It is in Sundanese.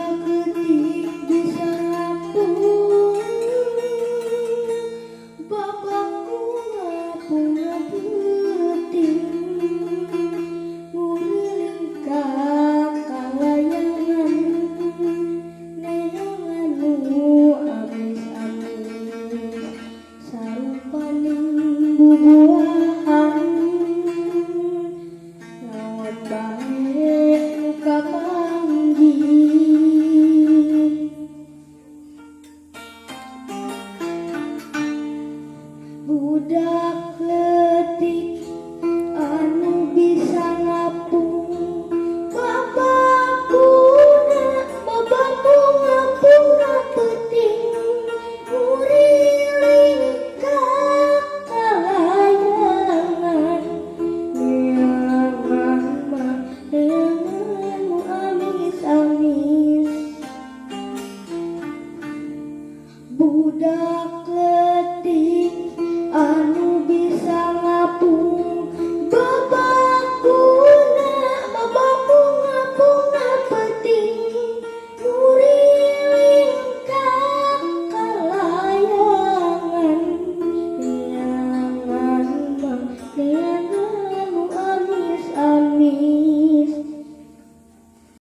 ketik bisa ngapung, bapakku ngapung ngepeting, nguring ka kalayangan, neangan nu amis-amis, sarupaning bubuahan, naon bae nu kapanggih. Budak leutik anu bisa ngapung, bapakku ngapung ngapeuting, nguriling ka kalayangan, neangan mu amis-amis. Budak leutik anu bisa